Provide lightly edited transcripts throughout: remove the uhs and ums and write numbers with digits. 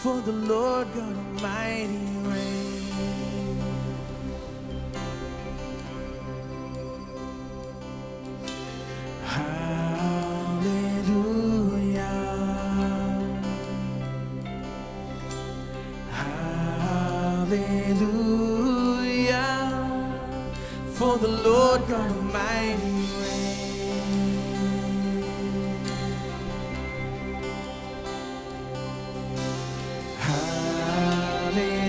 for the Lord God Almighty reigns. Hallelujah. Hallelujah. For the Lord God Almighty reigns. Hallelujah.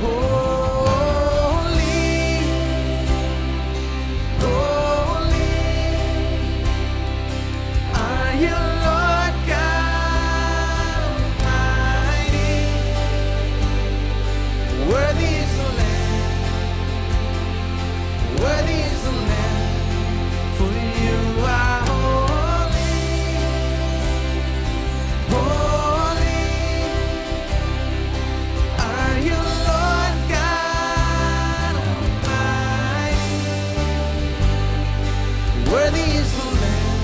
Holy, holy are you, Lord God Almighty. Worthy is the Lamb, worthy is the Lamb, for you are holy, holy are you, Lord God Almighty. Worthy is the Lamb,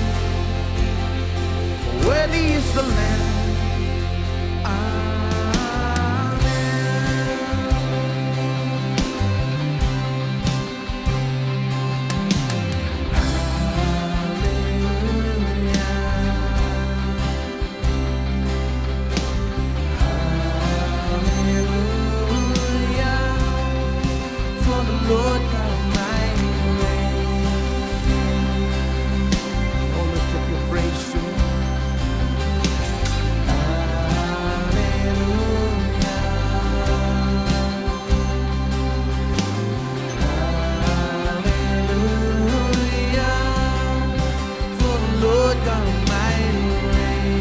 worthy is the Lamb. Lord God Almighty reigns. Oh, lift up your praise to Him. Hallelujah. Hallelujah. For the Lord God Almighty reigns.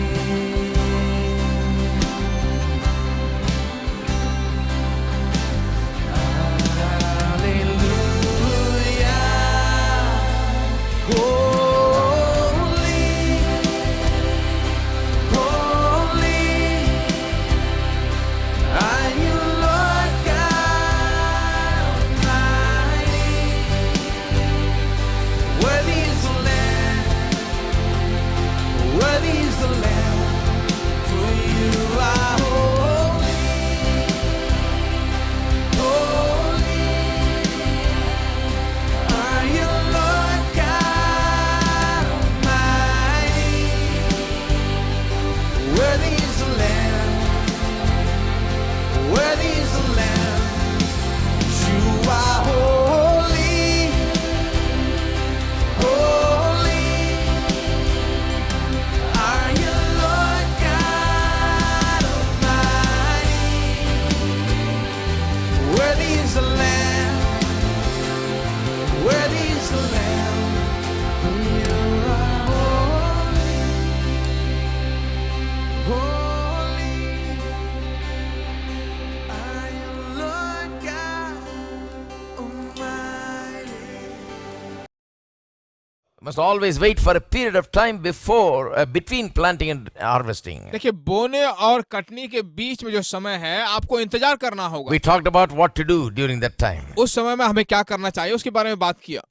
Must always wait for a period of time between planting and harvesting. देखिए, बोने और कटनी के बीच में जो समय है आपको इंतजार करना होगा। We talked about what to do during that time. उस समय में हमें क्या करना चाहिए उसके बारे में बात किया।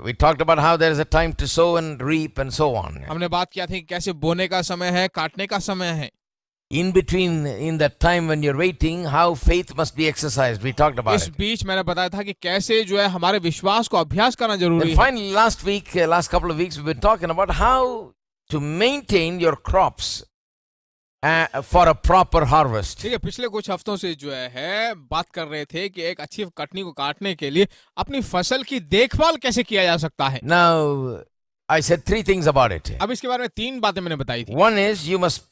We talked about how there is a time to sow and reap and so on. हमने बात किया थी कि कैसे बोने का समय है, काटने का समय है। In between, in that time when you're waiting, how faith must be exercised. We talked about इस it. बीच मैंने बताया था कि कैसे जो है हमारे विश्वास को अभ्यास करना जरूरी And है। finally, last couple of weeks, we've been talking about how to maintain your crops for a proper harvest. ठीक है, पिछले कुछ हफ्तों से जो है बात कर रहे थे कि एक अच्छी कटनी को काटने के लिए अपनी फसल की देखभाल कैसे किया जा सकता है। Now, I said 3 things about it. अब इसके बारे में 3 बातें मैंने बताई थी। One is you must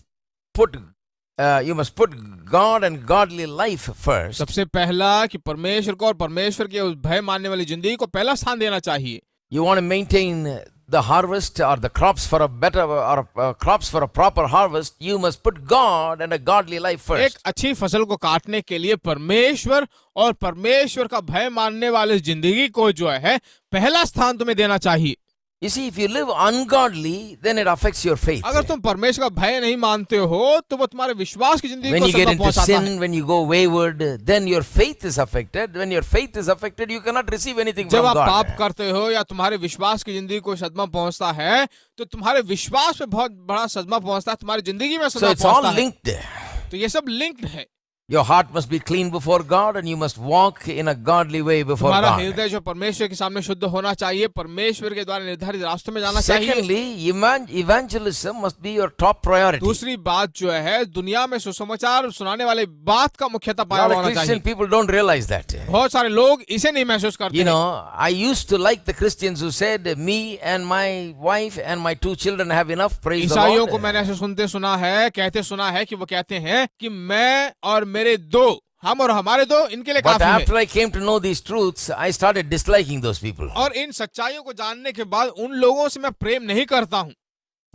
put God and godly life first. सबसे पहला कि परमेश्वर को और परमेश्वर के उस भय मानने वाली जिंदगी को पहला स्थान देना चाहिए। You want to maintain the harvest or the crops for a better or crops for a proper harvest, you must put God and a godly life एक first. अच्छी फसल को काटने के लिए परमेश्वर और परमेश्वर का भय मानने वाले जिंदगी को जो है पहला स्थान तुम्हें देना चाहिए। You see, if you live ungodly, then it affects your faith. अगर तुम परमेश्वर का भय नहीं मानते हो तो वो तुम्हारे विश्वास की जिंदगी When को you get सदमा into पहुंचाता है। sin, when you go wayward, then your faith is affected. When your faith is affected, you cannot receive anything जब from आप पाप God. करते हो या तुम्हारे विश्वास की जिंदगी को सदमा पहुंचता है तो तुम्हारे विश्वास पे बहुत बड़ा सदमा पहुंचता है, तुम्हारी जिंदगी में So सदमा it's all पहुंचता है। linked. तो ये सब लिंक्ड है। Your heart must be clean before God, and you must walk in a godly way before तुम्हारा God. हृदय जो परमेश्वर के सामने शुद्ध होना चाहिए, परमेश्वर के द्वारा निर्धारित रास्तों में जाना चाहिए। Secondly, evangelism must be your top priority. दूसरी बात जो है, दुनिया में सुसमाचार सुनाने वाले बात का मुख्यता A पाया lot of होना Christian चाहिए। people don't realize that. बहुत सारे लोग इसे नहीं महसूस करते You हैं। know, I used to like the Christians who said, me and my wife and my 2 children have enough, praise the ईसाइयों को Lord. मैंने ऐसे सुना है, कहते सुना है कि वो कहते हैं कि मैं और मेरे 2, हम और हमारे 2 इनके लिए But काफी है। after I came to know these truths, I started disliking those people. और इन सच्चाइयों को जानने के बाद उन लोगों से मैं प्रेम नहीं करता हूँ।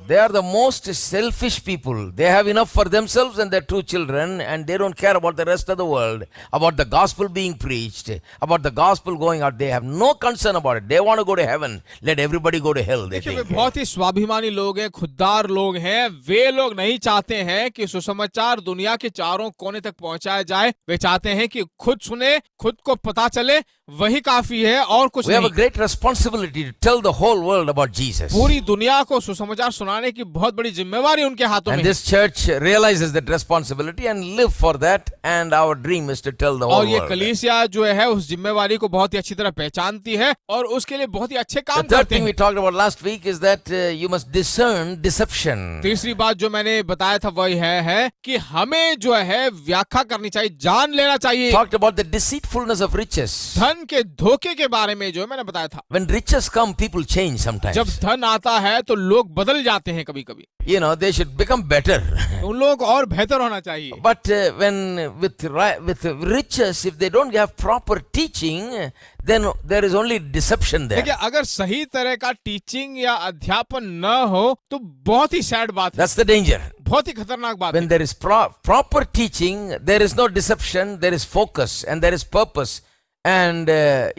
They are the most selfish people. They have enough for themselves and their 2 children, and they don't care about the rest of the world, about the gospel being preached, about the gospel going out. They have no concern about it. They want to go to heaven. Let everybody go to hell, they देखिए वे think. बहुत ही स्वाभिमानी लोग हैं, खुददार लोग हैं। वे लोग नहीं चाहते हैं कि सुसमाचार दुनिया के चारों कोने तक पहुंचाया जाए। वे चाहते हैं कि खुद सुने, खुद को पता चले, वही काफी है और कुछ We have a नहीं। great responsibility to tell the whole world about Jesus. पूरी दुनिया को सुसमाचार सुनाने की बहुत बड़ी जिम्मेवारी उनके हाथों में And है। this church realizes that responsibility and live for that, and our dream is to tell the whole और ये world. कलीसिया जो है उस जिम्मेवारी को बहुत ही अच्छी तरह पहचानती है और उसके लिए बहुत ही अच्छे The काम third करते thing we हैं। talked about last week is that you must discern deception. तीसरी बात जो मैंने बताया था वही है कि हमें जो है व्याख्या करनी चाहिए, जान लेना चाहिए। Talked about the deceitfulness of riches. धन के धोखे के बारे में जो मैंने बताया था। When riches come, people change sometimes. जब धन आता है तो लोग बदल जाते हैं कभी कभी। You know, they should become better. उन लोगों को और बेहतर होना चाहिए। But when with riches, if they don't have proper teaching, then there is only deception there. देखिए अगर सही तरह का टीचिंग या अध्यापन न हो तो बहुत ही सैड बात है, That's the danger. बहुत ही खतरनाक बात है। When there is proper teaching, there is no deception, there is focus and there is purpose. And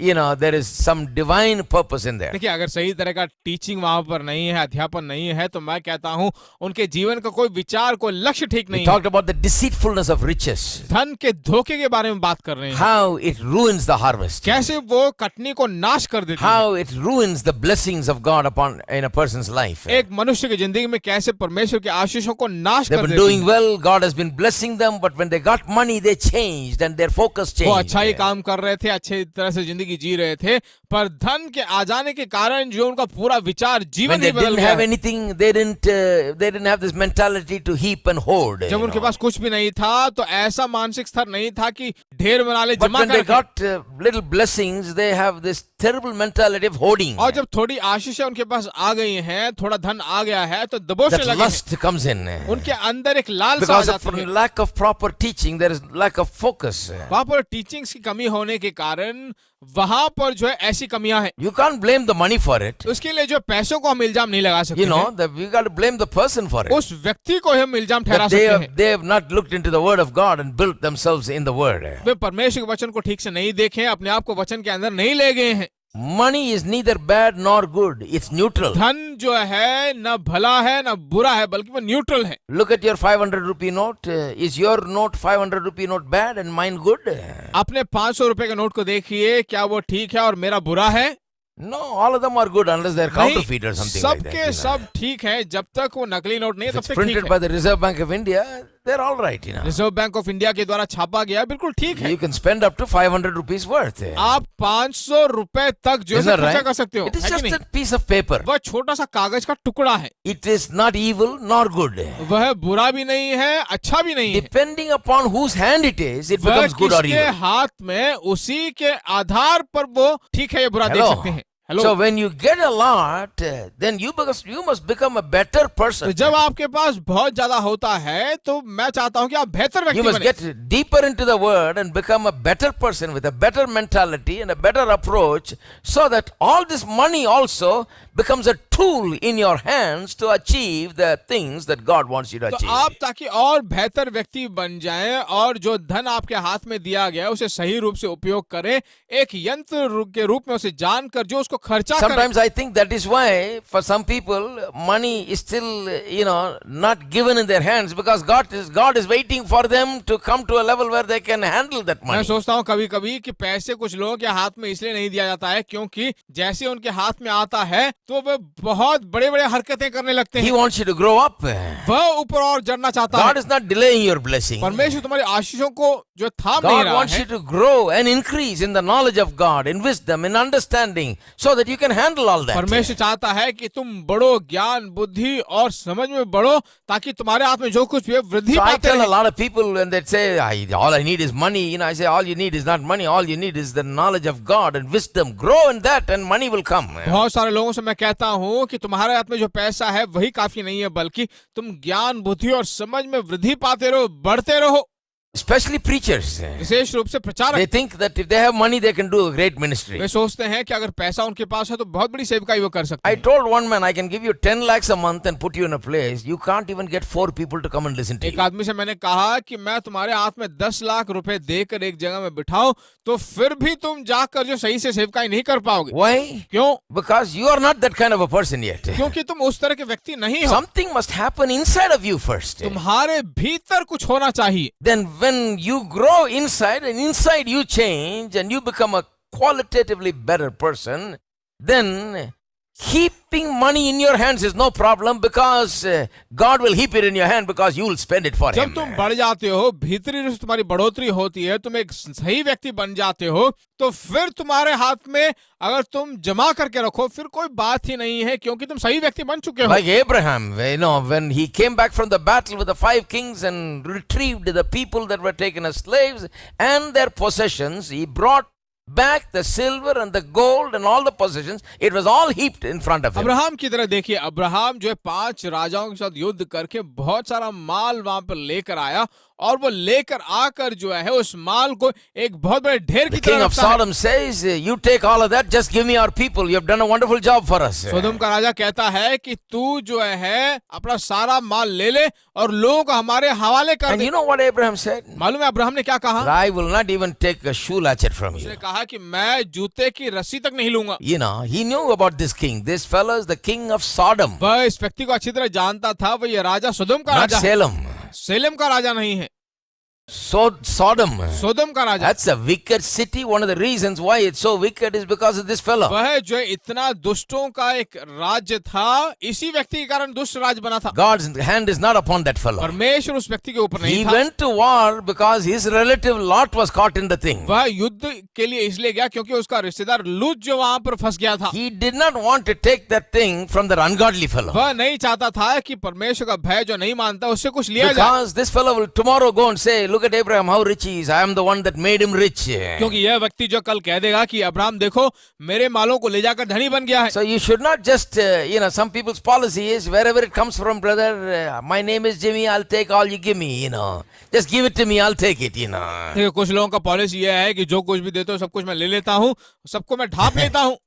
you know, there is some divine purpose in there. देखिए अगर सही तरह का टीचिंग वहां पर नहीं है, अध्यापन नहीं है, तो मैं कहता हूं उनके जीवन का कोई विचार, कोई लक्ष्य ठीक We नहीं है। talked about the deceitfulness of riches. धन के धोखे के बारे में बात कर रहे हैं। How it ruins the harvest. कैसे वो कटनी को नाश कर देती है। How it ruins the blessings of God upon in a person's life. एक मनुष्य की जिंदगी में कैसे परमेश्वर के आशीषों को नाश They've कर been देती doing है। well, God has been blessing them, but when they got money, they changed and their focus वो changed. अच्छा ही काम कर रहे थे, अच्छे तरह से जिंदगी जी रहे थे, पर धन के आ जाने के कारण जो उनका पूरा विचार When जीवन they ही बदल didn't गया have है। anything, they didn't have this mentality to heap and hoard. जब you उनके know. पास कुछ भी नहीं था तो ऐसा मानसिक स्तर नहीं था कि ढेर बना ले, But जमा when they कर got little blessings, they have this terrible mentality of hoarding. और जब थोड़ी आशीषें उनके पास आ गई हैं, थोड़ा धन आ गया है तो दबोचने That लगे हैं। lust comes in. उनके अंदर एक लालसा आ Because of जाती है। lack of proper teaching, there is lack of focus. वहां पर टीचिंग्स की कमी होने के कारण वहां पर जो है ऐसी कमियां हैं। You can't blame the money for it. उसके लिए जो पैसों को हम इल्जाम नहीं लगा सकते You know, हैं, that we got to blame the person for it. उस व्यक्ति को हम इल्जाम ठहरा That they सकते have, हैं। they have not looked into the word of God and built themselves in the word. वे परमेश्वर के वचन को ठीक से नहीं देखे, अपने आप को वचन के अंदर नहीं ले गए हैं। Money is neither bad nor good. It's neutral. धन जो है न भला है न बुरा है, बल्कि वो न्यूट्रल है। Look at your 500 rupee note. Is your note 500 rupee note bad and mine good? अपने 500 रुपए के नोट को देखिए, क्या वो ठीक है और मेरा बुरा है? No, all of them are good unless they're नहीं, counterfeit or something like that. सबके you know. सब ठीक है, जब तक वो नकली नोट नहीं है If तब it's तक ठीक printed है। by the Reserve Bank of India, they're all right. You know. Reserve bank of India के द्वारा छापा गया, बिल्कुल ठीक है। You can spend up to 500 rupees worth. आप 500 रुपए तक जो है Isn't that खर्चा right? कर सकते हो, It is है कि just नहीं? a piece of paper. वह छोटा सा कागज का टुकड़ा है, It is not evil nor good. वह बुरा भी नहीं है, अच्छा भी नहीं है। Depending upon whose hand it is, it वह becomes good or किसके evil. हाथ में, उसी के आधार पर वो ठीक है या बुरा देख Hello. सकते हैं। Hello. So when you get a lot, then you must become a better तो person. जब आपके पास बहुत ज्यादा होता है तो मैं चाहता हूँ कि आप बेहतर You व्यक्ति must बने। get deeper into the word and become a better person with a better mentality and a better approach, so that all this money also becomes a tool in your hands to achieve the things that God wants you to तो achieve. आप ताकि और बेहतर व्यक्ति बन जाएं और जो धन आपके हाथ में दिया गया है उसे सही रूप से उपयोग करें, एक यंत्र के रूप में उसे जानकर जो उसको खर्चा करें। Sometimes I think that is why for some people money is still, not given in their hands, because God is waiting for them to come to a level where they can handle that मैं money. सोचता हूँ कभी कभी कि पैसे कुछ लोगों के हाथ में इसलिए नहीं दिया जाता है क्योंकि जैसे उनके हाथ में आता है तो वे बहुत बड़े बड़े हरकतें करने लगते He हैं। wants you to grow up. वह ऊपर और चढ़ना चाहता God है। is not delaying your blessing. परमेश्वर तुम्हारी आशीषों को जो थाम नहीं God रहा wants है, you to grow and increase in the knowledge of God, in wisdom, in understanding, so that you can handle all that. परमेश्वर चाहता है कि तुम बढ़ो, ज्ञान बुद्धि और समझ में बढ़ो ताकि तुम्हारे हाथ में जो कुछ भी है वृद्धि So I पाते tell a रहें। lot of people when they say, all I need is money, I say, all you need is not money, all you need is the knowledge of God and wisdom. Grow in that and money will come. बहुत सारे लोगों से मैं कहता हूँ कि तुम्हारे हाथ में जो पैसा है वही काफी नहीं है, बल्कि तुम ज्ञान बुद्धि और समझ में वृद्धि पाते रहो, बढ़ते रहो। Especially preachers. विशेष रूप से They प्रचारक think that if they have money, they can do a great ministry. वे सोचते हैं कि अगर पैसा उनके पास है तो बहुत बड़ी सेवकाई वो कर सकते I हैं। told one man, I can give you 10 lakhs a month and put you in a place. You can't even get 4 people to come and listen to एक you. आदमी से मैंने कहा कि मैं तुम्हारे हाथ में 10 लाख रुपए देकर एक जगह में बिठाऊं तो फिर भी तुम जाकर जो सही से सेवकाई नहीं कर पाओगे। Why? क्यों? Because you are not that kind of a person yet. क्योंकि तुम उस तरह के व्यक्ति नहीं हो। Something must happen inside of you first. तुम्हारे भीतर कुछ होना चाहिए। Then when you grow inside and inside you change and you become a qualitatively better person, then keeping money in your hands is no problem, because God will heap it in your hand because you will spend it for जब Him. तुम बढ़ जाते हो, भीतरी रूप से तुम्हारी बढ़ोतरी होती है, तुम एक सही व्यक्ति बन जाते हो, तो फिर तुम्हारे हाथ में अगर तुम जमा करके रखो फिर कोई बात ही नहीं है क्योंकि तुम सही व्यक्ति बन चुके हो। Like Abraham, when he came back from the battle with the 5 kings and retrieved the people that were taken as slaves and their possessions, he brought back the silver and the gold and all the possessions. It was all heaped in front of him. Abraham की तरह देखिए, Abraham जो है 5 राजाओं के साथ युद्ध करके बहुत सारा माल वहां पर लेकर आया और वो लेकर आकर जो है उस माल को एक बहुत बड़े ढेर की The king तरह of रखता है। Sodom says, you take all of that, just give me our people. You have done a wonderful job for us. सोदोम का राजा कहता है कि तू जो है अपना सारा माल ले ले और लोगों को हमारे हवाले कर And they. you know what Abraham said? मालूम है अब्राहम ने क्या कहा? I will not even take a shoe latchet from you. उसने कहा कि मैं जूते की रस्सी तक नहीं लूंगा। He knew about this king. This fellow is the king of Sodom, वह इस व्यक्ति को अच्छी तरह जानता था, वह ये राजा सोदोम का not राजा है, Salem. सेलेम का राजा नहीं है, Sodom. सोदोम का राजा। That's a wicked city. One of the reasons why it's so wicked is because of this fellow. वह जो है इतना दुष्टों का एक राज्य था, इसी व्यक्ति के कारण दुष्ट राज्य बना था। God's hand is not upon that fellow. परमेश्वर उस व्यक्ति के ऊपर He नहीं था। went to war because his relative Lot was caught in the thing. वह युद्ध के लिए इसलिए गया क्योंकि उसका रिश्तेदार लूत जो वहां पर फंस गया था। He did not want to take that thing from the ungodly fellow. वह नहीं चाहता था कि परमेश्वर का भय जो नहीं मानता उससे कुछ लिया जाए, Because this fellow will tomorrow go and say, look at Abraham, how rich he is. I am the one that made him rich. क्योंकि यह व्यक्ति जो कल कह देगा कि अब्राहम देखो मेरे मालों को ले जाकर धनी बन गया है। So you should not just, some people's policy is wherever it comes from, brother, my name is Jimmy, I'll take all you give me, Just give it to me, I'll take it, देखो कुछ लोगों का policy यह है कि जो कुछ भी देते हो सब कुछ मैं ले लेता हूँ, सबको मैं ढांप लेता हूँ।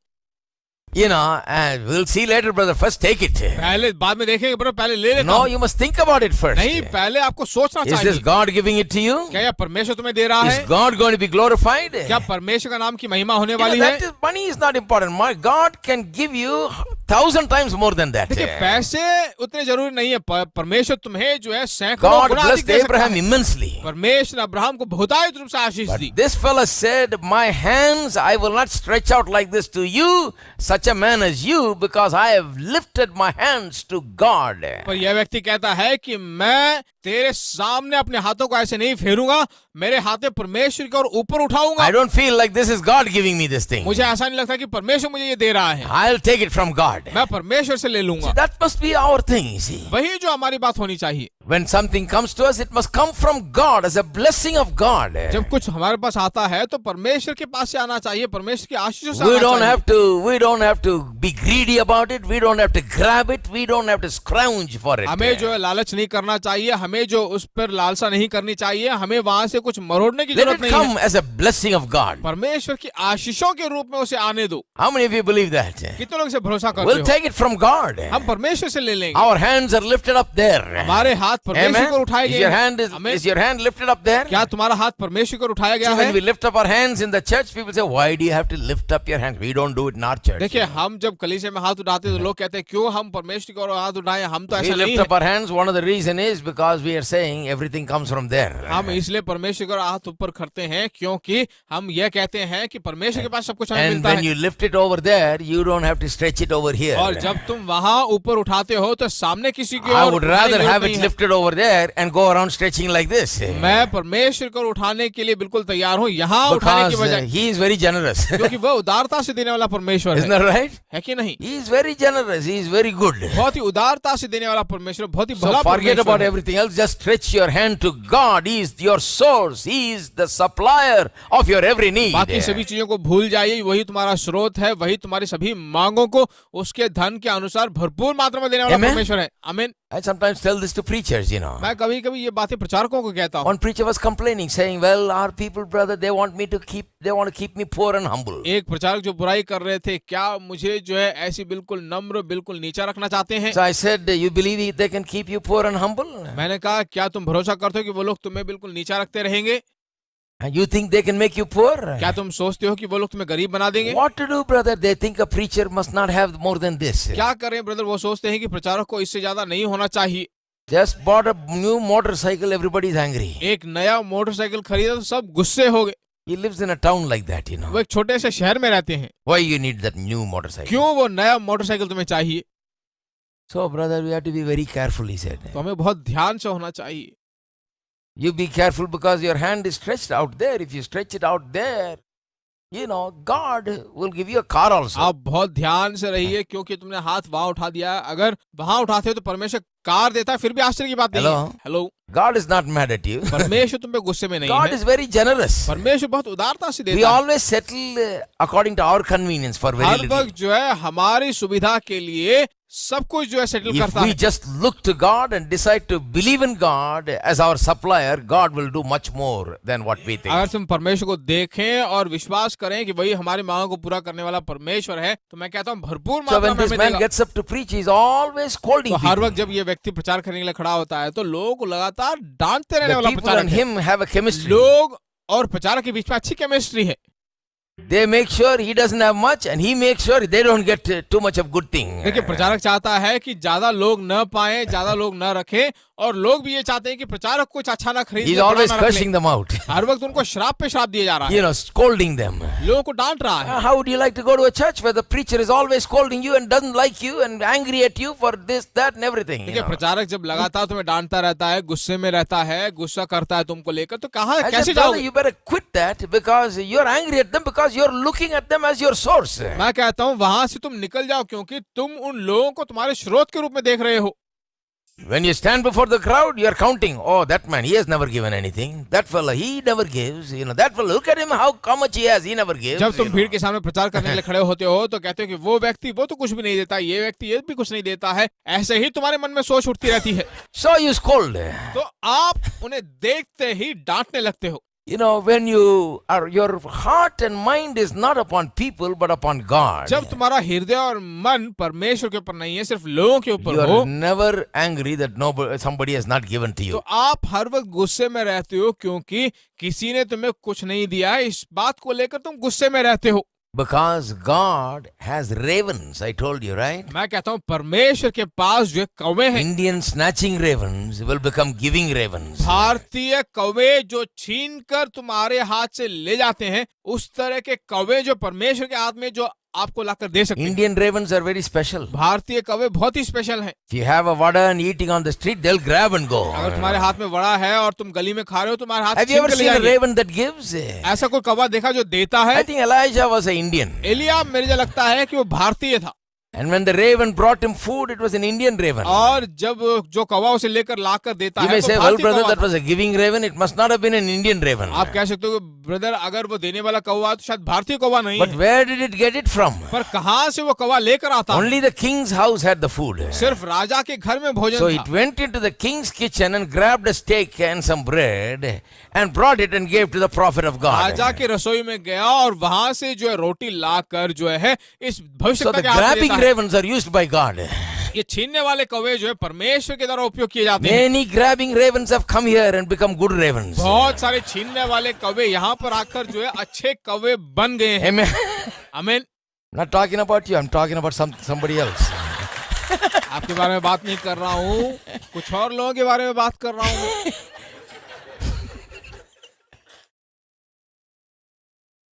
And we'll see later, brother. First take it. पहले बाद में देखेंगे ब्रो, पहले ले लेता No, हूँ। you must think about it first. नहीं, पहले आपको सोचना Is this चाहिए। God giving it to you? क्या यह परमेश्वर तुम्हें दे रहा Is है? God going to be glorified? क्या परमेश्वर का नाम की महिमा होने वाली है? Money is not important. God can give you 1,000 times more than that. देखिए पैसे उतने जरूरी नहीं है, परमेश्वर तुम्हें जो है सैकड़ों God गुना अधिक blessed दे सकता Abraham है। immensely. परमेश्वर अब्राहम को बहुतायत रूप से आशीष दी। But this fellow said, my hands I will not stretch out like this to you, such a man as you, because I have lifted my hands to God. पर यह व्यक्ति कहता है कि मैं तेरे सामने अपने हाथों को ऐसे नहीं फेरूंगा, मेरे हाथे परमेश्वर की ओर ऊपर उठाऊंगा। I don't feel like this is God giving me this thing. मुझे ऐसा नहीं लगता कि परमेश्वर मुझे ये दे रहा है, I'll take it from God. मैं परमेश्वर से ले लूंगा। That must be our thing, you see. वही जो हमारी बात होनी चाहिए। When something comes to us, it must come from God as a blessing of God. जब कुछ हमारे पास आता है तो परमेश्वर के पास से आना चाहिए, परमेश्वर की आशीषों से We आना don't चाहिए। we don't have to be greedy about it. We don't have to grab it. We don't have to scrounge for it. हमें जो है लालच नहीं करना चाहिए, हमें जो उस पर लालसा नहीं करनी चाहिए, हमें वहां से कुछ मरोड़ने की Let जरूरत it नहीं come है। as a blessing of God. परमेश्वर की आशीषों के रूप में उसे आने दो। How many of you believe that? कितने लोग इसे भरोसा करते We'll हो? take it from God. हम परमेश्वर से ले लेंगे। Our hands are lifted up there. हमारे हाथ परमेश्वर को Amen. उठाए गए हैं। Amen. Is your hand lifted up there? क्या तुम्हारा हाथ परमेश्वर को उठाया गया See, है? when we lift up our hands in the church, people say, "Why do you have to lift up your hands?" We don't do it in our church. देखिए, हम जब कलीसिया में हाथ उठाते हैं तो लोग कहते हैं क्यों हम परमेश्वर को हाथ उठाएं, हम तो We ऐसा नहीं lift है। up our hands. One of the reason is because we are saying everything comes from there. हम इसलिए परमेश्वर को हाथ ऊपर करते हैं क्योंकि हम यह कहते हैं कि परमेश्वर के पास सब कुछ हमें And मिलता when है। you lift it over there, you don't have to stretch it over here. और जब तुम वहां ऊपर उठाते हो तो सामने किसी की I ओर would उठाने की rather जरूरत have नहीं it है। lifted over there and go around stretching like this. मैं परमेश्वर को उठाने के लिए बिल्कुल तैयार हूँ, यहाँ उठाने की Because बजाय, he is very generous. क्योंकि वह उदारता से देने वाला परमेश्वर Isn't है that right? कि नहीं? He is very generous. He is very good. बहुत ही उदारता से देने वाला परमेश्वर, बहुत ही भला So forget परमेश्वर about है। everything else. Just stretch your hand to God. He is your source. He is the supplier of your every need. बाकी सभी चीजों को भूल जाइए, वही तुम्हारा स्रोत है, वही तुम्हारी सभी मांगों को उसके धन के अनुसार भरपूर मात्रा में देने वाला Amen. परमेश्वर है। आमीन। I sometimes tell this to preachers, you know. मैं कभी कभी ये बातें प्रचारकों को कहता हूँ। One preacher was complaining, saying, "Well, our people, brother, they want to keep me poor and humble." एक प्रचारक जो बुराई कर रहे थे, क्या मुझे जो है ऐसी बिल्कुल नम्र, बिल्कुल नीचा रखना चाहते हैं? So I said, "You believe they can keep you poor and humble? मैंने कहा, क्या तुम भरोसा करते हो कि वो लोग तुम्हें बिल्कुल नीचा रखते रहेंगे? And you think they can make you poor? क्या तुम सोचते हो कि वो लोग तुम्हें गरीब बना देंगे? What to do, brother? They think a preacher must not have more than this. क्या करें ब्रदर? वो सोचते हैं कि प्रचारक को इससे ज्यादा नहीं होना चाहिए। Just bought a new motorcycle, everybody's angry. एक नया मोटरसाइकिल खरीदा तो सब गुस्से हो गए। He lives in a town like that, you know. वो एक छोटे से शहर में रहते हैं। Why you need that new motorcycle? क्यों वो नया मोटरसाइकिल तुम्हें चाहिए? So, brother, we have to be very careful, he said. तो हमें बहुत ध्यान से होना चाहिए। You be careful because your hand is stretched out there. If you stretch it out there, you know, God will give you a car also. आप बहुत ध्यान से रहिए क्योंकि तुमने हाथ वहां उठा दिया है। अगर वहां उठाते हो तो परमेश्वर कार देता है, फिर भी आश्चर्य की बात नहीं है। Hello, God is not mad at you. परमेश्वर तुम पे गुस्से में नहीं God है। is very generous. परमेश्वर बहुत उदारता से We देता है। always settle according to our convenience for very her little. वक्त जो है हमारी सुविधा के लिए सब कुछ जो है सेटल If करता we है। just look to God and decide to believe in God as our supplier, God will do much more than what we think. अगर तुम परमेश्वर को देखें और विश्वास करें कि वही हमारी मांगों को पूरा करने वाला परमेश्वर है, तो मैं कहता हूँ भरपूर So मात्रा when में this हमें man देगा। gets up to preach, he's always scolding तो हर people. वक्त जब ये व्यक्ति प्रचार करने के लिए खड़ा होता है तो लोगों को लगातार डांटते रहने The वाला people प्रचारक and है। him have a chemistry. लोग और प्रचारक के बीच में अच्छी केमिस्ट्री है। They make sure he doesn't have much and he makes sure they don't get too much of good thing. देखिए, प्रचारक चाहता है कि ज्यादा लोग न पाएं, ज्यादा लोग न रखें, और लोग भी ये चाहते हैं कि प्रचारक कुछ अच्छा ना खरीदे, He's बड़ा always ना रख ले। cursing them out. हर वक्त उनको श्राप पे श्राप दिया जा रहा है, You know, scolding them. लोगों को डांट रहा है। How would you like to go to a church where the preacher is always scolding you and doesn't like you and angry at you for this, that and everything? You देखिए, know? प्रचारक जब लगातार तुम्हें डांटता रहता है, गुस्से में रहता है, गुस्सा करता है तुमको लेकर, तो कहाँ I कैसे said, brother, जाओगे? you better quit that because you're angry at them because you're looking at them as your source. मैं कहता हूँ वहां से तुम निकल जाओ क्योंकि तुम उन लोगों को तुम्हारे स्रोत के रूप में देख रहे हो। When you stand before the crowd, you're counting. Oh, that man, he has never given anything. That fella, he never gives. You know, that fella, look at him, how much he has, he never gives. जब तुम you भीड़ know. के सामने प्रचार करने के लिए खड़े होते हो तो कहते हो कि वो व्यक्ति वो तो कुछ भी नहीं देता, ये व्यक्ति ये भी कुछ नहीं देता है। ऐसे ही तुम्हारे मन में सोच उठती रहती है, So you scold. तो आप उन्हें देखते ही डांटने लगते हो। You know, when your heart and mind is not upon people but upon God. जब तुम्हारा हृदय और मन परमेश्वर के ऊपर नहीं है, सिर्फ लोगों के ऊपर You हो, are never angry that somebody has not given to you. तो आप हर वक्त गुस्से में रहते हो क्योंकि किसी ने तुम्हें कुछ नहीं दिया है। इस बात को लेकर तुम गुस्से में रहते हो। Because God has ravens, I told you, right? मैं कहता हूँ परमेश्वर के पास जो कौवे हैं, Indian snatching ravens will become giving ravens. भारतीय कौवे जो छीन कर तुम्हारे हाथ से ले जाते हैं, उस तरह के कौवे जो परमेश्वर के हाथ में जो आपको लाकर दे सकते हैं। Indian ravens are very special. भारतीय कौवे बहुत ही स्पेशल हैं। If you have a vada and eating on the street, they'll grab and go. अगर तुम्हारे हाथ में वड़ा है और तुम गली में खा रहे हो, तुम्हारे हाथ Have you छीन ever कर ले seen a जाएंगे। raven that gives? ऐसा कोई कौवा देखा जो देता I है? think Elijah was an Indian. Elia मेरे जो लगता है कि वो भारतीय था। And when the raven brought him food, it was an Indian raven. और जब जो कौवा उसे लेकर लाकर देता You है may तो say, well, भारतीय brother, कौवा that था। was a giving raven. It must not have been an Indian raven. आप कह सकते हो कि ब्रदर अगर वो देने वाला कौवा तो शायद भारतीय कौवा नहीं But है, where did it get it from? पर कहाँ से वो कौवा लेकर आता है? Only the king's house had the food. सिर्फ राजा के घर में भोजन So था। it went into the king's kitchen and grabbed a steak and some bread and brought it and gave to the prophet of God. राजा की रसोई में गया और वहां से जो है रोटी लाकर जो है इस So भविष्यवक्ता the के हाथ में grabbing देता है। ravens are used by God. ये छीनने वाले कौवे जो है परमेश्वर के द्वारा उपयोग किए जाते हैं। Many grabbing ravens have come here and become good ravens. बहुत सारे छीनने वाले कौवे यहाँ पर आकर जो है अच्छे कौवे बन गए हैं। Amen. आमीन। Not talking about you, I'm talking about somebody else. आपके बारे में बात नहीं कर रहा हूँ, कुछ और लोगों के बारे में बात कर रहा हूँ।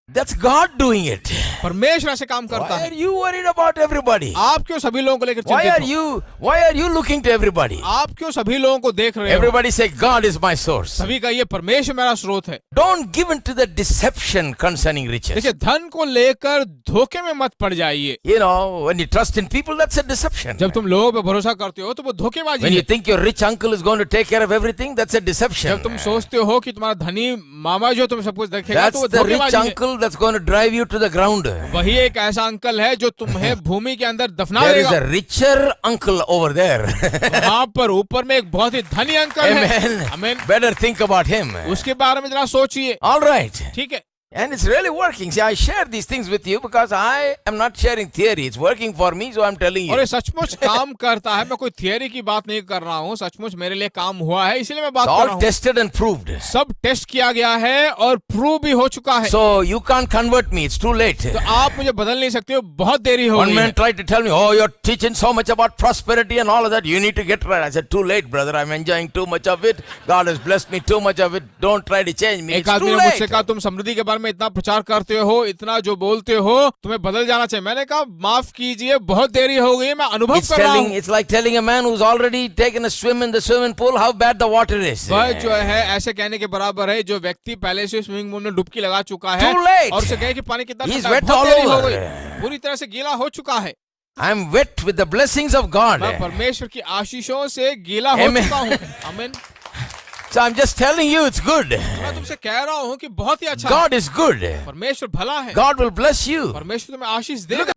That's God doing it. परमेश्वर ऐसे काम करता Why है। are you worried about everybody? आप क्यों सभी लोगों को लेकर Why चिंतित are हो? you looking to everybody? आप क्यों सभी लोगों को देख रहे हो? Everybody say God is my source. सभी का ये परमेश्वर मेरा स्रोत है। Don't give in to the deception concerning riches. देखिए धन को लेकर धोखे में मत पड़ जाइए। You know, when you trust in people, that's a deception. जब तुम लोगों पे भरोसा करते हो तो वो धोखेबाजी When you है। think your rich uncle is going to take care of everything, that's a deception. जब तुम सोचते हो कि तुम्हारा धनी मामा जो तुम सब कुछ देखेगा That's तो वो the rich धोखेबाजी है। uncle that's going to drive you to the ground. वही एक ऐसा अंकल है जो तुम्हें भूमि के अंदर दफना There is देगा। a richer uncle over there. वहाँ पर ऊपर में एक बहुत ही धनी अंकल है। Amen. आमीन। Better think about him. उसके बारे में जरा सोचिए। All right. ठीक है। And it's really working. See, I share these things with you because I am not sharing theory. It's working for me, so I'm telling you. और ये सचमुच काम करता है। मैं कोई थियरी की बात नहीं कर रहा हूँ, सचमुच मेरे लिए काम हुआ है, इसीलिए मैं बात It's कर all रहा हूँ। tested and proved. सब टेस्ट किया गया है और प्रूव भी हो चुका है। So you can't convert me. It's too late. तो आप मुझे बदल नहीं सकते हो, बहुत देरी हो One गई man है। tried to tell me, oh, you're teaching so much about prosperity and all of that. You need to get right. I said, too late, brother. I'm enjoying too much of it. God has blessed me too much of it. Don't try to change me. एक It's आदमी too ने मुझसे late. कहा तुम समृद्धि के बारे में इतना प्रचार करते हो, इतना जो बोलते हो, तुम्हें बदल जाना चाहिए। मैंने कहा माफ कीजिए, बहुत देरी हो गई है, मैं अनुभव कर रहा हूँ। It's like telling a man who's already taken a swim in the swimming pool how bad the water is. वह जो है ऐसे कहने के बराबर है जो व्यक्ति पहले से स्विमिंग पूल में डुबकी लगा चुका है Too late. और उसे कहे कि पानी कितना He's ठंडा है, wet बहुत all देरी हो over. गई, पूरी तरह से गीला हो चुका है। I'm wet with the blessings of God. मैं परमेश्वर की आशीषों से गीला हो Amen. चुका हूँ। आमीन। So I'm just telling you it's good. मैं तुमसे कह रहा हूँ कि बहुत ही अच्छा है। God is good. परमेश्वर भला है। God will bless you. परमेश्वर तुम्हें आशीष देगा।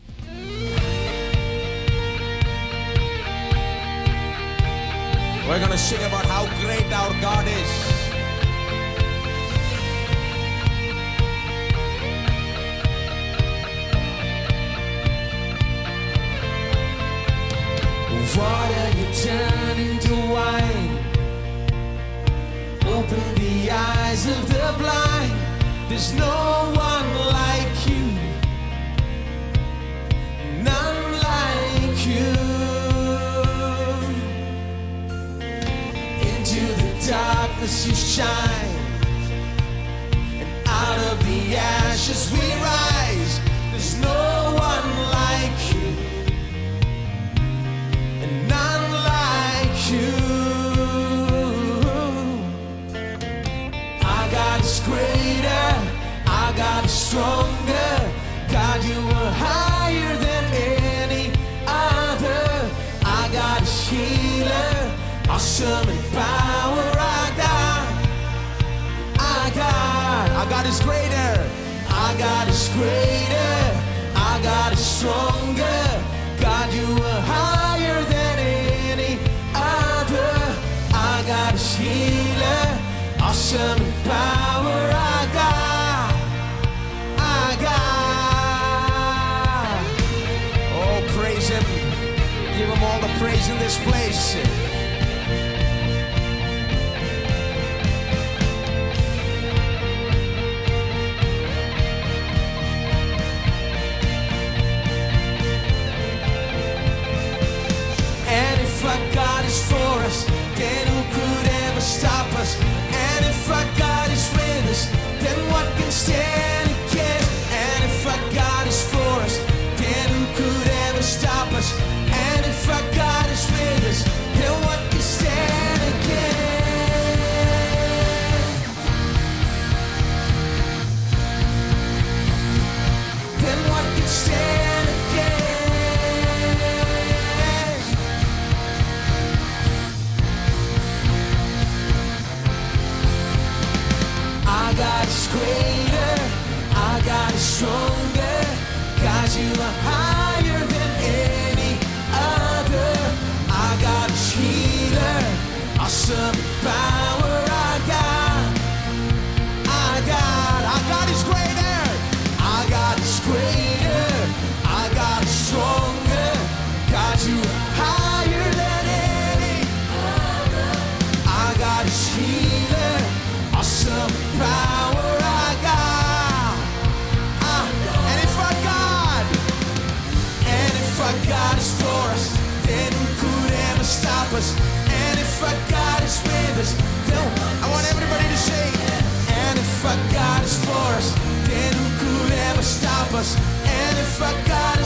We're gonna sing about how great our God is. Water you turn into wine. Open the eyes of the blind. There's no one like you. None like you. Into the darkness you shine, and out of the ashes we rise. There's no one like you, and none like you. Our God is greater, our God is stronger. God, you are higher than any other. Our God is healer, awesome in power. Our God is greater. Our God is greater. Our God is stronger. God, you are higher than any other. Our God is healer, awesome in power. Our God, our God. Oh, praise Him. Give Him all the praise in this place. And if our God is for us, then who could ever stop us? And if our God is with us, then what can stand against? And if our God is for us, then who could ever stop us? And if our God is with us, then what greater, our God is stronger. God, you are higher than any other. Our God is healer, awesome power. Our God is greater. Our God is greater. Our God is stronger. God, you are higher than any other. Our God is healer, awesome power. Our God. And if our God is for us, then who could ever stop us? And if our God is with us, then I want everybody to say, and if our God is for us, then who could ever stop us? And if our God